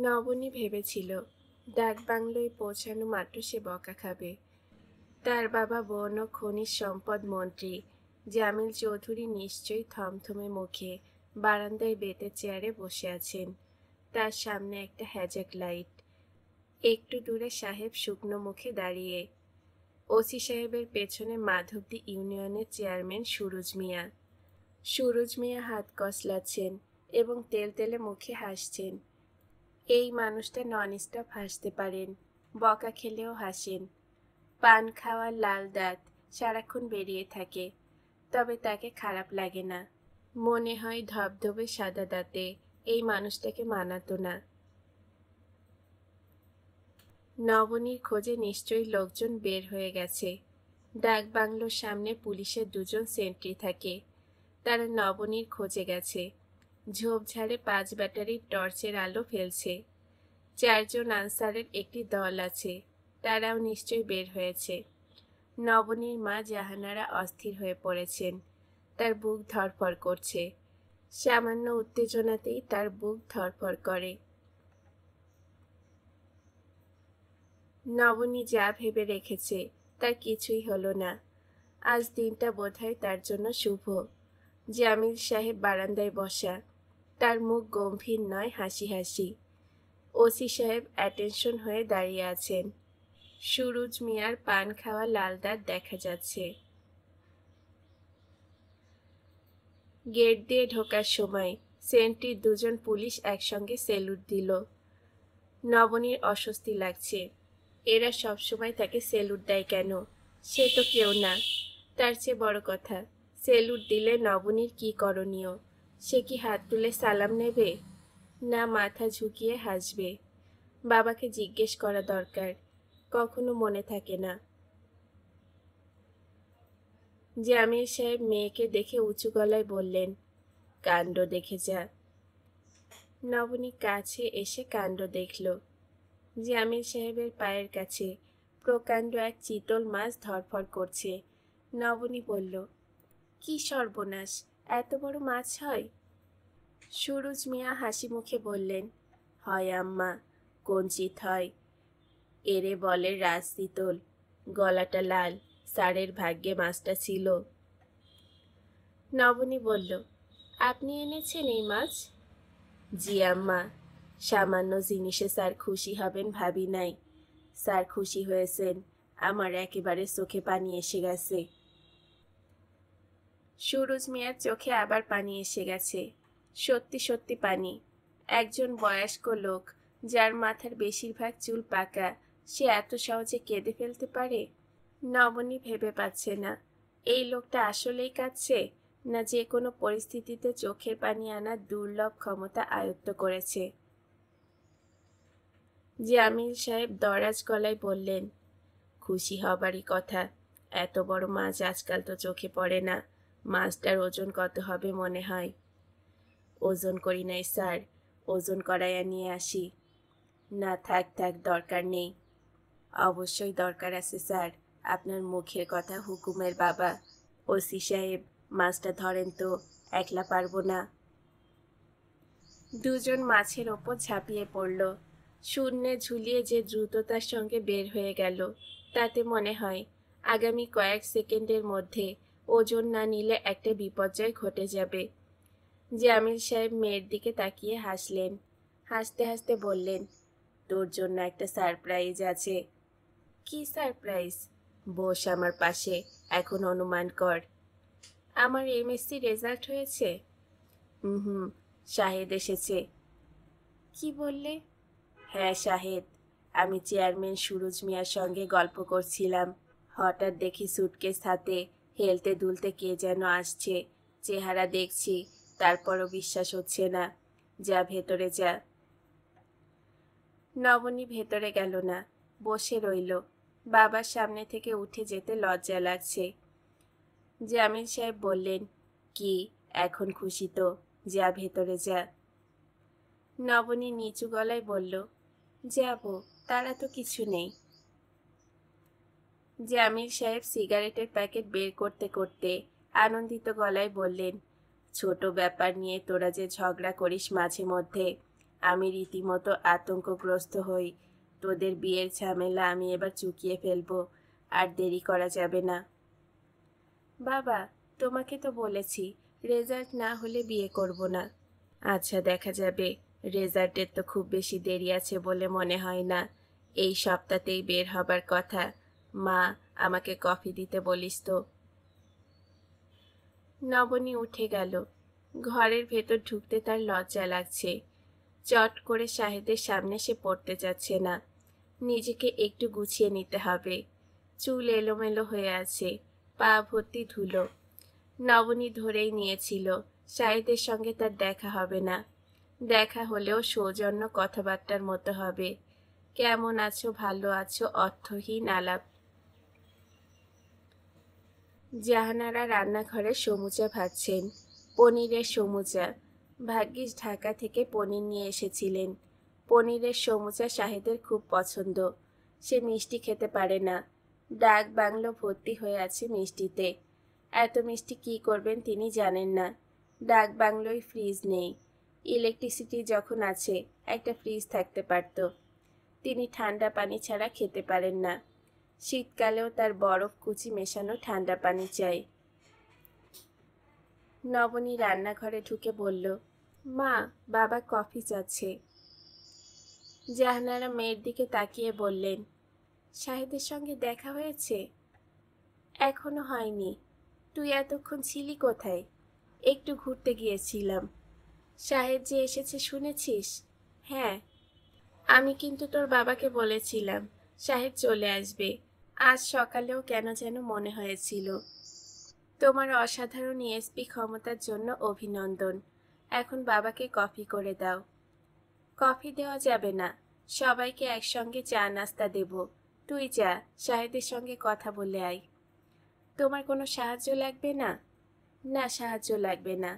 নবনী ভেবেছিল ডাক বাংলোয় পৌঁছানো মাত্র সে বকা খাবে। তার বাবা বন ও খনিজ সম্পদ মন্ত্রী জামিল চৌধুরী নিশ্চয়ই থমথমে মুখে বারান্দায় বেতের চেয়ারে বসে আছেন। তার সামনে একটা হ্যাজাক লাইট। একটু দূরে সাহেব শুকনো মুখে দাঁড়িয়ে। ওসি সাহেবের পেছনে মাধবদী ইউনিয়নের চেয়ারম্যান সুরুজ মিয়া হাত কসলাচ্ছেন এবং তেলতেলে মুখে হাসছেন। এই মানুষটা নন স্টপ হাসতে পারেন, বকা খেলেও হাসেন। পান খাওয়ার লাল দাঁত সারাক্ষণ বেরিয়ে থাকে, তবে তাকে খারাপ লাগে না। মনে হয় ধবধবে সাদা দাঁতে এই মানুষটাকে মানাতো না। নবনীর খোঁজে নিশ্চয়ই লোকজন বের হয়ে গেছে। ডাক বাংলোর সামনে পুলিশের 2জন সেন্ট্রি থাকে। তারা নবনীর খোঁজে গেছে। ঝোপঝাড়ে 5 ব্যাটারির টর্চের আলো ফেলছে। 4 জন আনসারের একটি দল আছে, তারাও নিশ্চয়ই বের হয়েছে। নবনীর মা জাহানারা অস্থির হয়ে পড়েছেন। তার বুক ধড়ফড় করছে। সামান্য উত্তেজনাতেই তার বুক ধড়ফড় করে। নবনী যা ভেবে রেখেছে তার কিছুই হলো না। আজ দিনটা বোধহয় তার জন্য শুভ। জামিল সাহেব বারান্দায় বসা, তার মুখ গম্ভীর নয়, হাসি হাসি। ওসি সাহেব অ্যাটেনশন হয়ে দাঁড়িয়ে আছেন। সুরুজ মিয়ার পান খাওয়া লাল দাঁত দেখা যাচ্ছে। গেট দিয়ে ঢোকার সময় সেন্ট্রির 2জন পুলিশ একসঙ্গে সেলুট দিল। নবনীর অস্বস্তি লাগছে। এরা সবসময় তাকে সেলুট দেয় কেন? সে তো কেউ না। তার চেয়ে বড় কথা, সেলুট দিলে নবনীর কি করণীয়? সে কি হাত তুলে সালাম নেবে, না মাথা ঝুঁকিয়ে হাসবে? বাবাকে জিজ্ঞেস করা দরকার, কখনো মনে থাকে না। জামিল সাহেব মেয়েকে দেখে উঁচু গলায় বললেন, কাণ্ড দেখে যা। নবনী কাছে এসে কাণ্ড দেখল। জামিল সাহেবের পায়ের কাছে প্রকাণ্ড এক চিতল মাছ ধরফর করছে। নবনী বলল, কি সর্বনাশ, এত বড় মাছ হয়? সুরুজ মিয়া হাসি মুখে বললেন, হয় আম্মা, কঞ্চিত হয়। এরে বলে রাজতিতল, গলাটা লাল, স্যারের ভাগ্যে মাছটা ছিল। নবনী বলল, আপনি এনেছেন এই মাছ? জি আম্মা, সামান্য জিনিসে স্যার খুশি হবেন ভাবি নাই। স্যার খুশি হয়েছেন, আমার একেবারে চোখে পানি এসে গেছে। সুরুজ মিয়ার চোখে আবার পানি এসে গেছে, সত্যি সত্যি পানি। একজন বয়স্ক লোক যার মাথার বেশিরভাগ চুল পাকা, সে এত সহজে কেঁদে ফেলতে পারে? নবনী ভেবে পাচ্ছে না, এই লোকটা আসলেই কাঁদছে, না যে কোনো পরিস্থিতিতে চোখের পানি আনার দুর্লভ ক্ষমতা আয়ত্ত করেছে। জামিল সাহেব দরাজ গলায় বললেন, খুশি হবারই কথা। এত বড় মাছ আজকাল তো চোখে পড়ে না। মাছটার ওজন কত হবে মনে হয়? ওজন করি নাই স্যার, ওজন করাইয়া নিয়ে আসি। না থাক থাক, দরকার নেই। অবশ্যই দরকার আছে স্যার, আপনার মুখের কথা হুকুমের বাবা। ওসি সাহেব, মাছটা ধরেন তো, একলা পারবো না। 2জন মাছের ওপর ঝাঁপিয়ে পড়ল। শূন্যে ঝুলিয়ে যে দ্রুততার সঙ্গে বের হয়ে গেল, তাতে মনে হয় আগামী কয়েক সেকেন্ডের মধ্যে ওজন না নিলে একটা বিপর্যয় ঘটে যাবে। জামিল সাহেব মেয়ের দিকে তাকিয়ে হাসলেন। হাসতে হাসতে বললেন, তোর জন্য একটা সারপ্রাইজ আছে। কি সারপ্রাইজ? বস আমার পাশে, এখন অনুমান কর। আমার এমএসসি রেজাল্ট হয়েছে? হুম, শাহেদ এসেছে। কি বললে? হ্যাঁ শাহেদ। আমি চেয়ারম্যান সুরুজ মিয়ার সঙ্গে গল্প করছিলাম, হঠাৎ দেখি সুটকেস হাতে হেলতে দুলতে কে যেন আসছে। চেহারা দেখছি, তারপরও বিশ্বাস হচ্ছে না। যা ভেতরে যা। নবনী ভেতরে গেল না, বসে রইল। বাবার সামনে থেকে উঠে যেতে লজ্জা লাগছে। জামিল সাহেব বললেন, কি এখন খুশি তো? যা ভেতরে যা। নবনী নিচু গলায় বলল, যাব, তারা তো কিছু নেই। জামিল সাহেব সিগারেটের প্যাকেট বের করতে করতে আনন্দিত গলায় বললেন, ছোট ব্যাপার নিয়ে তোরা যে ঝগড়া করিস মাঝে মধ্যে, আমি রীতিমতো আতঙ্কগ্রস্ত হই। তোদের বিয়ের ঝামেলা আমি এবার চুকিয়ে ফেলবো, আর দেরি করা যাবে না। বাবা, তোমাকে তো বলেছি রেজাল্ট না হলে বিয়ে করব না। আচ্ছা, দেখা যাবে। রেজাল্টের তো খুব বেশি দেরি আছে বলে মনে হয় না। এই সপ্তাহতেই বের হবার কথা। মা, আমাকে কফি দিতে বলিস তো। নবনী উঠে গেল। ঘরের ভেতর ঢুকতে তার লজ্জা লাগছে। চট করে শাহেদের সামনে সে পড়তে যাচ্ছে না। নিজেকে একটু গুছিয়ে নিতে হবে। চুল এলোমেলো হয়ে আছে, পা ভর্তি ধুলো। নবনী ধরেই নিয়েছিল শাহেদের সঙ্গে তার দেখা হবে না। দেখা হলেও সৌজন্য কথাবার্তার মতো হবে। কেমন আছো, ভালো আছো, অর্থহীন আলাপ। জাহানারা রান্নাঘরে সমুচা ভাজছেন। পনিরের সমুচা। ভাগ্যিস ঢাকা থেকে পনির নিয়ে এসেছিলেন। পনিরের সমুচা শাহেদের খুব পছন্দ। সে মিষ্টি খেতে পারে না। ডাক বাংলো ভর্তি হয়ে আছে মিষ্টিতে। এত মিষ্টি কি করবেন তিনি জানেন না। ডাক বাংলোয় ফ্রিজ নেই। ইলেকট্রিসিটি যখন আছে একটা ফ্রিজ থাকতে পারত। তিনি ঠান্ডা পানি ছাড়া খেতে পারেন না। শীতকালেও তার বরফ কুচি মেশানো ঠান্ডা পানি চাই। নবনী রান্নাঘরে ঢুকে বলল, মা, বাবা কফি চাচ্ছে। জাহানারা মেয়ের দিকে তাকিয়ে বললেন, শাহেদের সঙ্গে দেখা হয়েছে? এখনো হয়নি। তুই এতক্ষণ ছিলি কোথায়? একটু ঘুরতে গিয়েছিলাম। শাহেদ যে এসেছে শুনেছিস? হ্যাঁ, আমি কিন্তু তোর বাবাকে বলেছিলাম শাহেদ চলে আসবে। আজ সকালেও কেন যেন মনে হয়েছিল। তোমার অসাধারণ ইএসপি ক্ষমতার জন্য অভিনন্দন। এখন বাবাকে কফি করে দাও। কফি দেওয়া যাবে না। সবাইকে একসঙ্গে চা নাস্তা দেব। তুই যা, শাহেদের সঙ্গে কথা বলে আয়। তোমার কোনো সাহায্য লাগবে না? না, সাহায্য লাগবে না।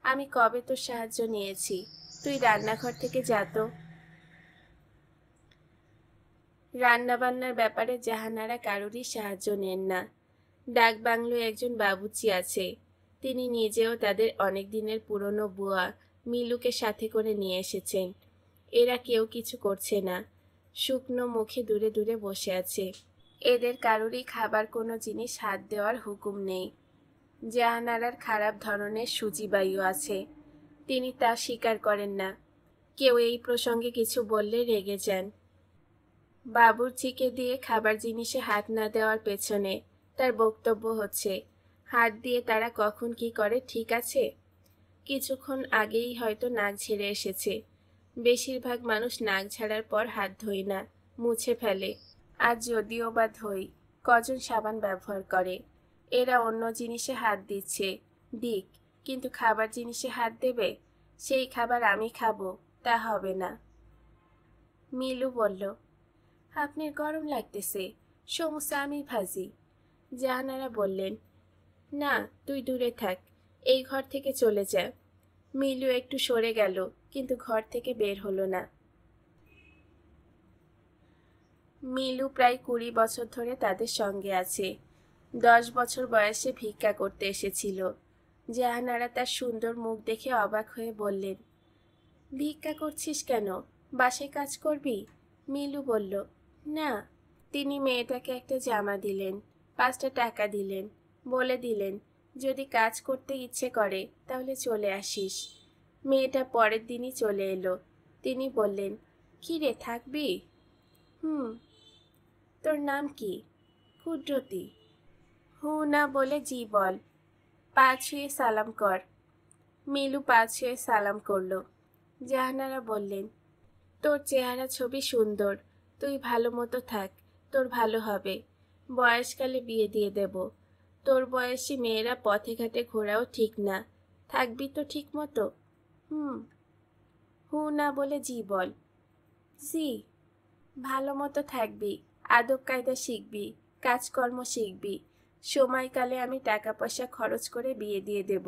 আমি কবে তোর সাহায্য নিয়েছি? তুই রান্নাঘর থেকে যা তো। রান্নাবান্নার ব্যাপারে জাহানারা কারোরই সাহায্য নেন না। ডাক বাংলোয় একজন বাবুর্চি আছে। তিনি নিজেও তাদের অনেক দিনের পুরনো বুয়া মিলুকে সাথে করে নিয়ে এসেছেন। এরা কেউ কিছু করছে না। শুকনো মুখে দূরে দূরে বসে আছে। এদের কারোরই খাবার কোনো জিনিস হাত দেওয়ার হুকুম নেই। জাহানারার খারাপ ধরনের সুজিবায়ু আছে। তিনি তা স্বীকার করেন না। কেউ এই প্রসঙ্গে কিছু বললে রেগে যান। বাবুর্চিকে দিয়ে খাবার জিনিসে হাত না দেওয়ার পেছনে তার বক্তব্য হচ্ছে, হাত দিয়ে তারা কখন কি করে ঠিক আছে? কিছুক্ষণ আগেই হয়তো নাক ঝেড়ে এসেছে। বেশিরভাগ মানুষ নাক ঝাড়ার পর হাত ধোয় না, মুছে ফেলে। আর যদিও বা ধোই, কজন সাবান ব্যবহার করে? এরা অন্য জিনিসে হাত দিচ্ছে, দিক, কিন্তু খাবার জিনিসে হাত দেবে? সেই খাবার আমি খাবো, তা হবে না। মিলু বলল, আপনার গরম লাগতেছে, সমস্যা আমি ভাজি। জাহানারা বললেন, না, তুই দূরে থাক, এই ঘর থেকে চলে যা। মিলু একটু সরে গেল, কিন্তু ঘর থেকে বের হলো না। মিলু প্রায় 20 বছর ধরে তাদের সঙ্গে আছে। 10 বছর বয়সে ভিক্ষা করতে এসেছিল। জাহানারা তার সুন্দর মুখ দেখে অবাক হয়ে বললেন, ভিক্ষা করছিস কেন? বাসায় কাজ করবি? মিলু বলল, না। তিনি মেয়েটাকে একটা জামা দিলেন, 5টা টাকা দিলেন, বলে দিলেন, যদি কাজ করতে ইচ্ছে করে তাহলে চলে আসিস। মেয়েটা পরের দিনই চলে এলো। তিনি বললেন, কি রে, থাকবি? হুম। তোর নাম কি? কুদরতি। হু না বলে জি বল। পা ছুঁয়ে সালাম কর। মিলু পা ছুঁয়ে সালাম করলো। জাহানারা বললেন, তোর চেহারা ছবি সুন্দর, তুই ভালো মতো থাক, তোর ভালো হবে। বয়সকালে বিয়ে দিয়ে দেব। তোর বয়সী মেয়েরা পথে ঘাটে ঘোরাও ঠিক না, থাকবি তো ঠিক মতো? হুম। হু না বলে জি বল। জি। ভালো মতো থাকবি, আদব কায়দা শিখবি, কাজকর্ম শিখবি। সময়কালে আমি টাকা পয়সা খরচ করে বিয়ে দিয়ে দেব।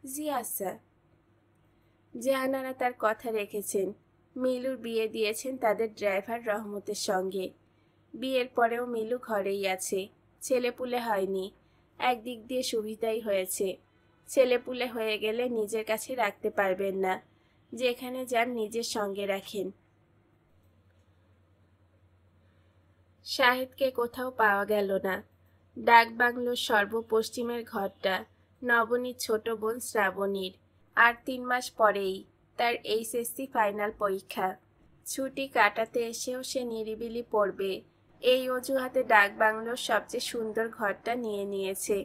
জি আচ্ছা। জাহানারা তার কথা রেখেছেন। মিলুর বিয়ে দিয়েছেন তাদের ড্রাইভার রহমতের সঙ্গে। বিয়ের পরেও মিলু ঘরেই আছে, ছেলেপুলে হয়নি। একদিক দিয়ে সুবিধাই হয়েছে। ছেলেপুলে হয়ে গেলে নিজের কাছে রাখতে পারবেন না। যেখানে যান নিজের সঙ্গে রাখেন। শাহেদকে কোথাও পাওয়া গেল না। ডাক বাংলোর সর্বপশ্চিমের ঘরটা নবনীর ছোট বোন শ্রাবণীর। আর 3 মাস পরেই তার এইচএসসি ফাইনাল পরীক্ষা। ছুটি কাটাতে এসেও সে নিরিবিলি পড়বে, এই অজুহাতে ডাক বাংলোর সবচেয়ে সুন্দর ঘরটা নিয়ে নিয়েছে।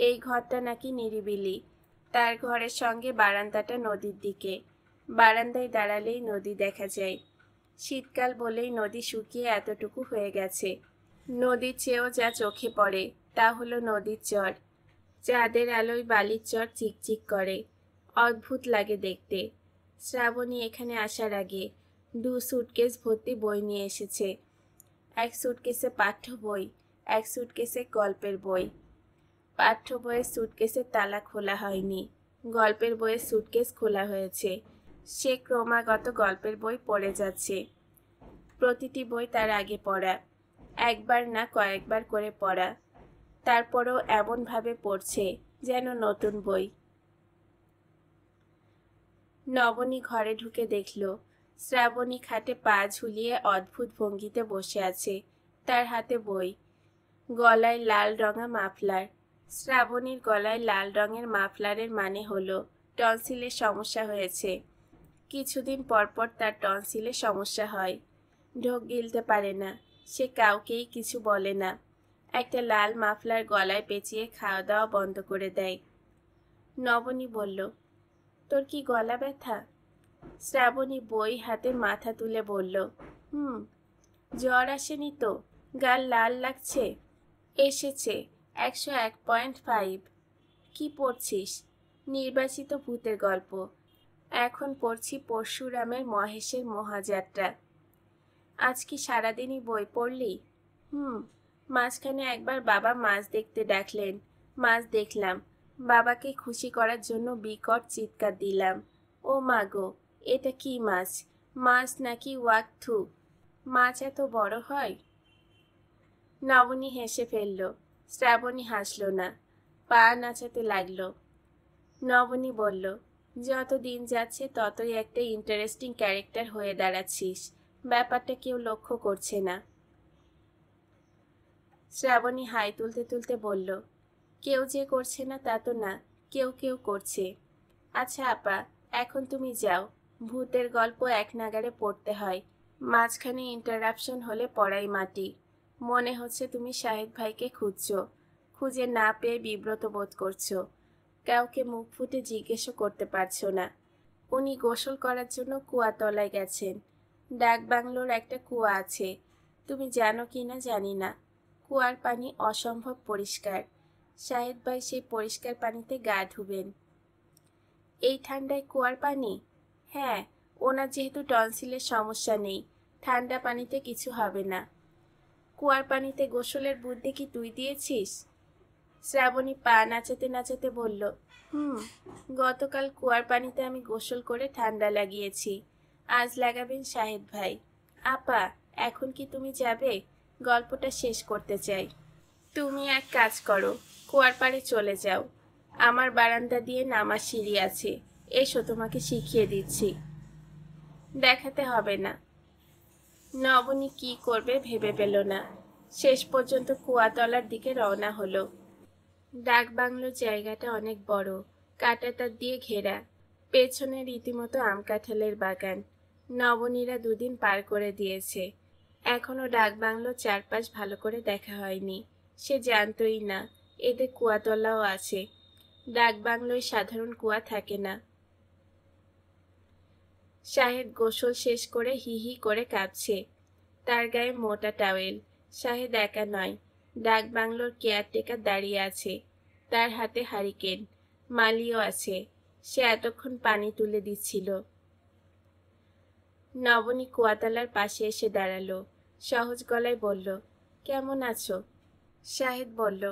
এই ঘরটা নাকি নিরিবিলি। তার ঘরের সঙ্গে বারান্দাটা নদীর দিকে। বারান্দায় দাঁড়ালেই নদী দেখা যায়। শীতকাল বলেই নদী শুকিয়ে এতটুকু হয়ে গেছে। নদীর চেয়েও যা চোখে পড়ে তা হলো নদীর চর। চাঁদের আলোয় বালির চর চিকচিক করে, অদ্ভুত লাগে দেখতে। শ্রাবণী এখানে আসার আগে 2 সুটকেস ভর্তি বই নিয়ে এসেছে। এক সুটকেসে পাঠ্য বই, এক সুটকেসে গল্পের বই। পাঠ্য বইয়ের সুটকেসের তালা খোলা হয়নি, গল্পের বইয়ের সুটকেস খোলা হয়েছে। সে ক্রমাগত গল্পের বই পড়ে যাচ্ছে। প্রতিটি বই তার আগে পড়া, একবার না কয়েকবার করে পড়া। তারপরও এমনভাবে পড়ছে যেন নতুন বই। নবনী ঘরে ঢুকে দেখল শ্রাবণী খাটে পা ঝুলিয়ে অদ্ভুত ভঙ্গিতে বসে আছে। তার হাতে বই, গলায় লাল রঙা মাফলার। শ্রাবণীর গলায় লাল রঙের মাফলারের মানে হলো টনসিলের সমস্যা হয়েছে। কিছুদিন পরপর তার টনসিলের সমস্যা হয়, ঢোক গিলতে পারে না। সে কাউকেই কিছু বলে না। একটা লাল মাফলার গলায় পেঁচিয়ে খাওয়া দাওয়া বন্ধ করে দেয়। নবনী বলল, তোর কি গলা ব্যথা? শ্রাবণী বই হাতে মাথা তুলে বলল, জ্বর আসেনি তো? গাল লাল লাগছে? এসেছে, 101.5। কি পড়ছিস? নির্বাচিত ভূতের গল্প। এখন পড়ছি পরশুরামের মহেশের মহাযাত্রা। আজ কি সারাদিনই বই পড়লি? মাঝখানে একবার বাবা মাছ দেখতে ডাকলেন, মাছ দেখলাম। বাবাকে খুশি করার জন্য বিকট চিৎকার দিলাম, ও মা গো, এটা কি মাছ? মাছ নাকি ওয়াকথু? মাছ এত বড় হয়? নবনী হেসে ফেলল। শ্রাবণী হাসল না, পা নাচাতে লাগল। নবনী বলল, যত দিন যাচ্ছে ততই একটা ইন্টারেস্টিং ক্যারেক্টার হয়ে দাঁড়াচ্ছিস। ব্যাপারটা কেউ লক্ষ্য করছে না। শ্রাবণী হাই তুলতে তুলতে বলল, কেউ যে করছে না তা তো না, কেউ কেউ করছে। আচ্ছা আপা, এখন তুমি যাও। ভূতের গল্প এক নাগাড়ে পড়তে হয়, মাঝখানে ইন্টারাপশন হলে পড়াই মাটি। মনে হচ্ছে তুমি শাহেদ ভাইকে খুঁজছো, খুঁজে না পেয়ে বিব্রত বোধ করছো। কাউকে মুখ ফুটে জিজ্ঞেসও করতে পারছো না। উনি গোসল করার জন্য কুয়াতলায় গেছেন। ডাক বাংলোর একটা কুয়া আছে, তুমি জানো কি না জানি না। কুয়ার পানি অসম্ভব পরিষ্কার। শাহেদ ভাই সেই পরিষ্কার পানিতে গা ধুবেন। এই ঠান্ডায় কুয়ার পানি? হ্যাঁ, ওনার যেহেতু টনসিলের সমস্যা নেই, ঠান্ডা পানিতে কিছু হবে না। কুয়ার পানিতে গোসলের বুদ্ধি কি তুই দিয়েছিস? শ্রাবণী পা নাচাতে নাচাতে বলল, গতকাল কুয়ার পানিতে আমি গোসল করে ঠান্ডা লাগিয়েছি, আজ লাগাবেন শাহেদ ভাই। আপা, এখন কি তুমি যাবে? গল্পটা শেষ করতে চাই। তুমি এক কাজ করো, কুয়ার পাড়ে চলে যাও। আমার বারান্দা দিয়ে নামার সিঁড়ি আছে, এসো তোমাকে শিখিয়ে দিচ্ছি। দেখাতে হবে না। নবনী কি করবে ভেবে পেল না। শেষ পর্যন্ত কুয়াতলার দিকে রওনা হলো। ডাক বাংলোর জায়গাটা অনেক বড়, কাঁটাতার দিয়ে ঘেরা। পেছনে রীতিমতো আম কাঁঠালের বাগান। নবনীরা 2 দিন পার করে দিয়েছে, এখনো ডাক বাংলোর চারপাশ ভালো করে দেখা হয়নি। সে জানতই না এতে কুয়াতলাও আছে। ডাক বাংলোয় সাধারণ কুয়া থাকে না। শাহেদ গোসল শেষ করে হি হি করে কাঁদছে। তার গায়ে মোটা টাওয়েল। শাহেদ একা নয়, ডাক বাংলোর কেয়ারটেকার দাঁড়িয়ে আছে। তার হাতে হারিকেন, মালিও আছে। সে এতক্ষণ পানি তুলে দিচ্ছিল। নবনী কুয়াতলার পাশে এসে দাঁড়ালো, সহজ গলায় বলল, কেমন আছো? শাহেদ বলল,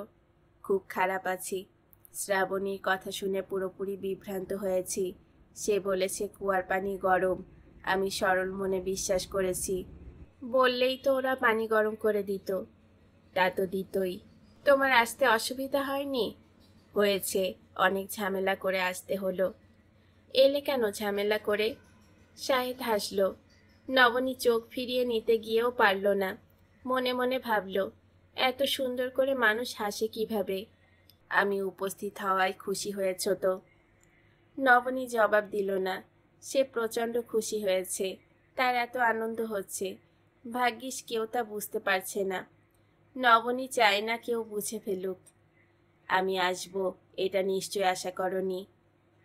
খুব খারাপ আছি। শ্রাবণীর কথা শুনে পুরোপুরি বিভ্রান্ত হয়েছি। সে বলেছে কুয়ার পানি গরম। আমি সরল মনে বিশ্বাস করেছি। বললেই তো ওরা পানি গরম করে দিত। তা তো দিতই। তোমার আসতে অসুবিধা হয়নি? হয়েছে, অনেক ঝামেলা করে আসতে হলো। এলে কেন ঝামেলা করে? শাহেদ হাসল। নবনী চোখ ফিরিয়ে নিতে গিয়েও পারল না। মনে মনে ভাবল, এত সুন্দর করে মানুষ হাসে কিভাবে? আমি উপস্থিত হওয়ায় খুশি হয়েছ তো? নবনী জবাব দিল না। সে প্রচণ্ড খুশি হয়েছে, তার এত আনন্দ হচ্ছে। ভাগ্যিস কেউ তা বুঝতে পারছে না। নবনী চায় না কেউ বুঝে ফেলুক। আমি আসব এটা নিশ্চয় আশা করনি?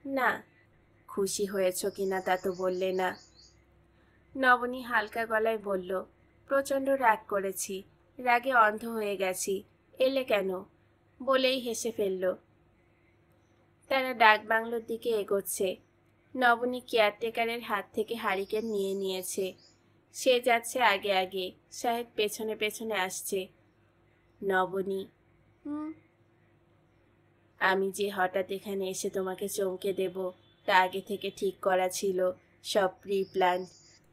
না। খুশি হয়েছ কিনা তা তো বললে না। নবনী হালকা গলায় বলল, প্রচণ্ড রাগ করেছি, রাগে অন্ধ হয়ে গেছি। এলে কেন? বলেই হেসে ফেলল। তারা ডাক বাংলোর দিকে এগোচ্ছে। নবনী কেয়ারটেকারের হাত থেকে হারিকেন নিয়ে নিয়েছে। সে যাচ্ছে আগে আগে, শাহেদ পেছনে পেছনে আসছে। নবনী, আমি যে হঠাৎ এখানে এসে তোমাকে চমকে দেব তা আগে থেকে ঠিক করা ছিল, সব প্রি প্ল্যান।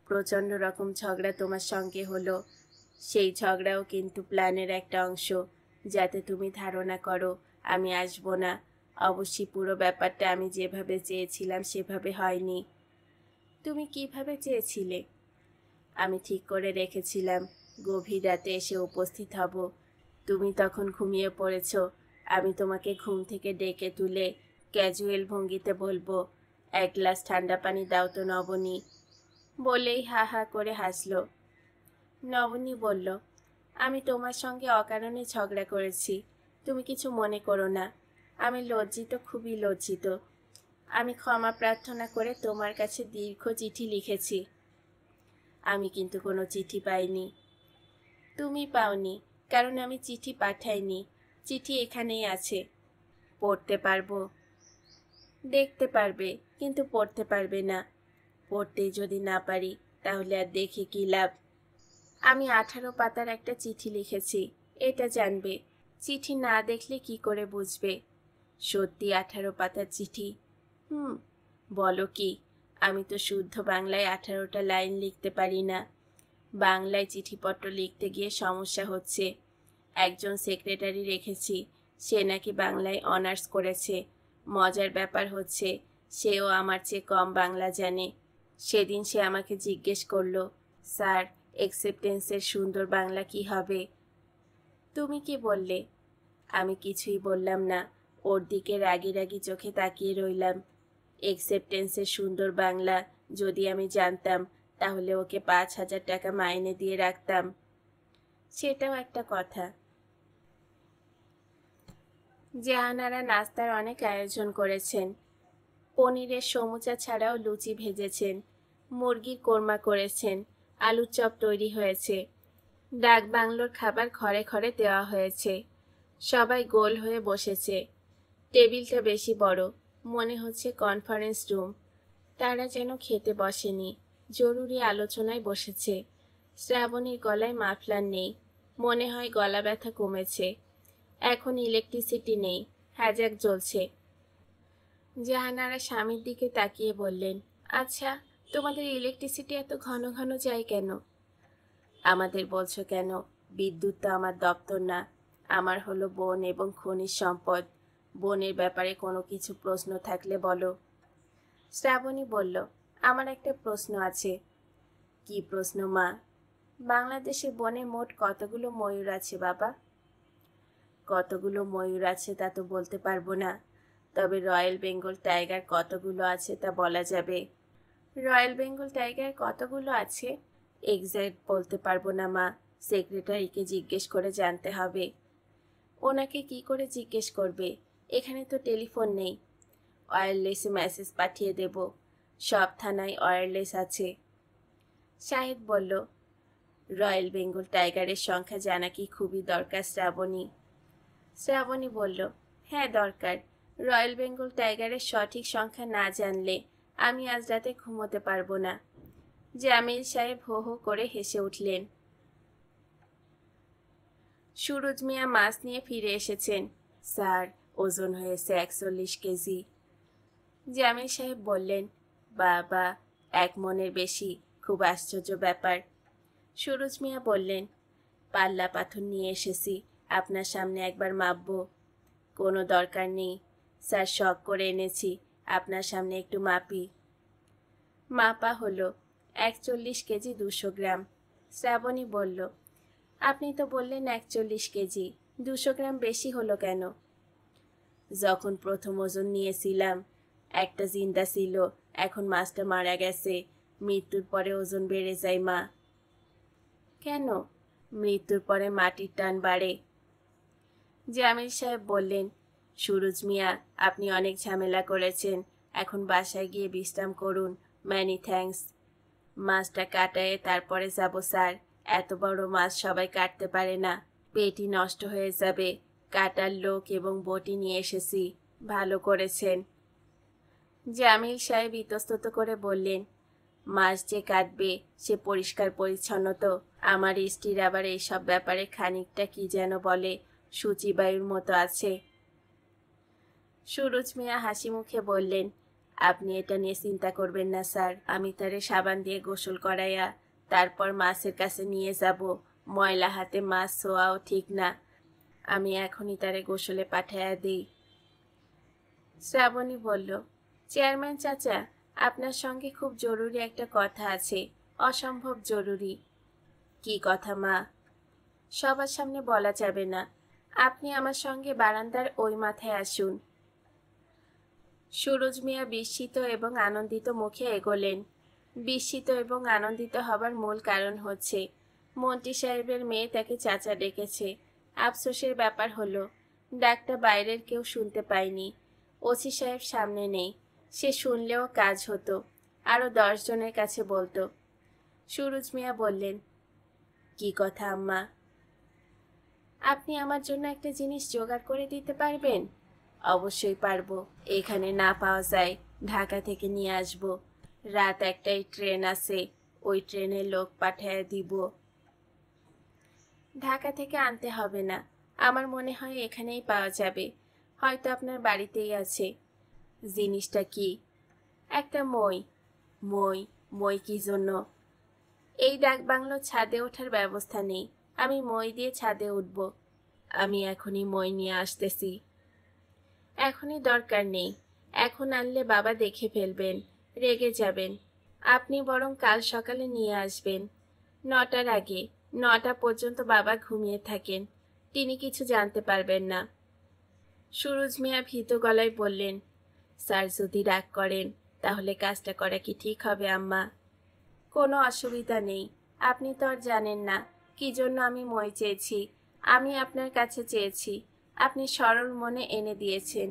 প্রচণ্ড রকম ঝগড়া তোমার সঙ্গে হলো, সেই ঝগড়াও কিন্তু প্ল্যানের একটা অংশ, যাতে তুমি ধারণা করো আমি আসবো না। অবশ্যই পুরো ব্যাপারটা আমি যেভাবে চেয়েছিলাম সেভাবে হয়নি। তুমি কিভাবে চেয়েছিলে? আমি ঠিক করে রেখেছিলাম গভীর রাতে এসে উপস্থিত হব। তুমি তখন ঘুমিয়ে পড়েছ। আমি তোমাকে ঘুম থেকে ডেকে তুলে ক্যাজুয়াল ভঙ্গিতে বলবো, এক গ্লাস ঠান্ডা পানি দাও তো নবনী। বলেই হা হা করে হাসল। নবনী বলল, আমি তোমার সঙ্গে অকারণে ঝগড়া করেছি, তুমি কিছু মনে করো না। আমি লজ্জিত, খুবই লজ্জিত। আমি ক্ষমা প্রার্থনা করে তোমার কাছে দীর্ঘ চিঠি লিখেছি। আমি কিন্তু কোনো চিঠি পাইনি। তুমি পাওনি, কারণ আমি চিঠি পাঠাইনি। চিঠি এখানেই আছে, পড়তে পারবো। দেখতে পারবে, কিন্তু পড়তে পারবে না। পড়তেই যদি না পারি তাহলে আর দেখে কি লাভ? আমি 18 পাতার একটা চিঠি লিখেছি, এটা জানবে। চিঠি না দেখলে কি করে বুঝবে? সত্যি 18 পাতার চিঠি? বলো কি? আমি তো শুদ্ধ বাংলায় 18টা লাইন লিখতে পারি না। বাংলায় চিঠিপত্র লিখতে গিয়ে সমস্যা হচ্ছে। একজন সেক্রেটারি রেখেছি, সে নাকি বাংলায় অনার্স করেছে। মজার ব্যাপার হচ্ছে, সেও আমার চেয়ে কম বাংলা জানে। সেদিন সে আমাকে জিজ্ঞেস করলো, স্যার, অ্যাকসেপ্টেন্সের সুন্দর বাংলা কি হবে? তুমি কি বললে? আমি কিছুই বললাম না, ওর দিকে রাগি রাগি চোখে তাকিয়ে রইলাম। অ্যাকসেপ্টেন্সের সুন্দর বাংলা যদি আমি জানতাম তাহলে ওকে 5,000 টাকা মাইনে দিয়ে রাখতাম। সেটাও একটা কথা। জাহানারা নাস্তার অনেক আয়োজন করেছেন। পনিরের সমুচা ছাড়াও লুচি ভেজেছেন, মুরগির কোরমা করেছেন, আলুর চপ তৈরি হয়েছে। ডাক বাংলোর খাবার ঘরে ঘরে দেওয়া হয়েছে। সবাই গোল হয়ে বসেছে। টেবিলটা বেশি বড়, মনে হচ্ছে কনফারেন্স রুম। তারা যেন খেতে বসেনি, জরুরি আলোচনায় বসেছে। শ্রাবণীর গলায় মাফলার নেই, মনে হয় গলা ব্যথা কমেছে। এখন ইলেকট্রিসিটি নেই, হ্যাজাক জ্বলছে। জাহানারা স্বামীর দিকে তাকিয়ে বললেন, আচ্ছা, তোমাদের ইলেকট্রিসিটি এত ঘন ঘন যায় কেন? আমাদের বলছো কেন? বিদ্যুৎ তো আমার দপ্তর না, আমার হলো বন এবং খনিজ সম্পদ। বনের ব্যাপারে কোনো কিছু প্রশ্ন থাকলে বলো। শ্রাবণী বলল, আমার একটা প্রশ্ন আছে। কি প্রশ্ন মা? বাংলাদেশে বনে মোট কতগুলো ময়ূর আছে বাবা? কতগুলো ময়ূর আছে তা তো বলতে পারবো না, তবে রয়্যাল বেঙ্গল টাইগার কতগুলো আছে তা বলা যাবে। রয়্যাল বেঙ্গল টাইগার কতগুলো আছে এক্স্যাক্ট বলতে পারবো না মা, সেক্রেটারিকে জিজ্ঞেস করে জানতে হবে। ওনাকে কি করে জিজ্ঞেস করবে? এখানে তো টেলিফোন নেই। ওয়্যারলেসে মেসেজ পাঠিয়ে দেব, সব থানায় ওয়্যারলেস আছে। শাহেদ বলল, রয়্যাল বেঙ্গল টাইগারের সংখ্যা জানা কি খুবই দরকার শ্রাবণী? শ্রাবণী বলল, হ্যাঁ দরকার। রয়্যাল বেঙ্গল টাইগারের সঠিক সংখ্যা না জানলে আমি আজ রাতে ঘুমোতে পারবো না। জামিল সাহেব হো হো করে হেসে উঠলেন। সুরজ মিয়া মাছ নিয়ে ফিরে এসেছেন। স্যার, ওজন হয়েছে 41 কেজি। জামিল সাহেব বললেন, বাবা, 1 মণের বেশি, খুব আশ্চর্য ব্যাপার। সুরজ মিয়া বললেন, পাল্লা পাথর নিয়ে এসেছি, আপনার সামনে একবার মাপবো। কোনো দরকার নেই স্যার, শখ করে এনেছি, আপনার সামনে একটু মাপি। মাপা হলো 41 কেজি 200 গ্রাম। শ্রাবণী বলল, আপনি তো বললেন 41 কেজি, 200 গ্রাম বেশি হলো কেন? যখন প্রথম ওজন নিয়েছিলাম একটা জিন্দা ছিল, এখন মাছটা মারা গেছে। মৃত্যুর পরে ওজন বেড়ে যায় মা। কেন? মৃত্যুর পরে মাটির টান বাড়ে। জামিল সাহেব বললেন, সুরজ মিয়া, আপনি অনেক ঝামেলা করেছেন, এখন বাসায় গিয়ে বিশ্রাম করুন। Many thanks. মাছটা কাটায়ে তারপরে যাব স্যার। এত বড় মাছ সবাই কাটতে পারে না, পেটি নষ্ট হয়ে যাবে। কাটার লোক এবং বটি নিয়ে এসেছি। ভালো করেছেন। জামিল সাহেব ইতস্তত করে বললেন, মাছ যে কাটবে সে পরিষ্কার পরিচ্ছন্ন তো? আমার স্ত্রীর আবার এইসব ব্যাপারে খানিকটা কি যেন বলে, সূচিবায়ুর মতো আছে। সুরজ মিয়া হাসি মুখে বললেন, আপনি এটা নিয়ে চিন্তা করবেন না স্যার। আমি তারে সাবান দিয়ে গোসল করাইয়া তারপর মাছের কাছে নিয়ে যাব। ময়লা হাতে মাছ ছোঁয়াও ঠিক না। আমি এখনই তারে গোসলে পাঠাইয়া দিই। শ্রাবণী বলল, চেয়ারম্যান চাচা, আপনার সঙ্গে খুব জরুরি একটা কথা আছে, অসম্ভব জরুরি। কি কথা মা? সবার সামনে বলা যাবে না। আপনি আমার সঙ্গে বারান্দার ওই মাথায় আসুন। সুরজ মিয়া বিস্মিত এবং আনন্দিত মুখে এগোলেন। বিস্মিত এবং আনন্দিত হবার মূল কারণ হচ্ছে মন্ত্রী সাহেবের মেয়ে তাকে চাচা ডেকেছে। আফসোসের ব্যাপার হলো ডাকটা বাইরের কেউ শুনতে পায়নি। ওসি সাহেব সামনে নেই। সে শুনলেও কাজ হতো, আরো 10 জনের কাছে বলতো। সুরজ মিয়া বললেন, কি কথা আম্মা? আপনি আমার জন্য একটা জিনিস জোগাড় করে দিতে পারবেন? অবশ্যই পারবো। এখানে না পাওয়া যায় ঢাকা থেকে নিয়ে আসব। রাত 1টায় ট্রেন আছে, ওই ট্রেনে লোক পাঠায় দিব। ঢাকা থেকে আনতে হবে না, আমার মনে হয় এখানেই পাওয়া যাবে। হয়তো আপনার বাড়িতেই আছে। জিনিসটা কি? একটা মই। মই? মই কি জন্য? এই ডাকবাংলোর ছাদে ওঠার ব্যবস্থা নেই, আমি মই দিয়ে ছাদে উঠব। আমি এখনই মই নিয়ে আসতেছি। এখনই দরকার নেই, এখন আনলে বাবা দেখে ফেলবেন, রেগে যাবেন। আপনি বরং কাল সকালে নিয়ে আসবেন 9টার আগে। 9টা পর্যন্ত বাবা ঘুমিয়ে থাকেন, তিনি কিছু জানতে পারবেন না। সুরজ মিয়া ভীত গলায় বললেন, স্যার যদি রাগ করেন তাহলে কাজটা করা কি ঠিক হবে আম্মা? কোনো অসুবিধা নেই। আপনি তো আর জানেন না কি জন্য আমি মই চেয়েছি। আমি আপনার কাছে চেয়েছি, আপনি সরল মনে এনে দিয়েছেন।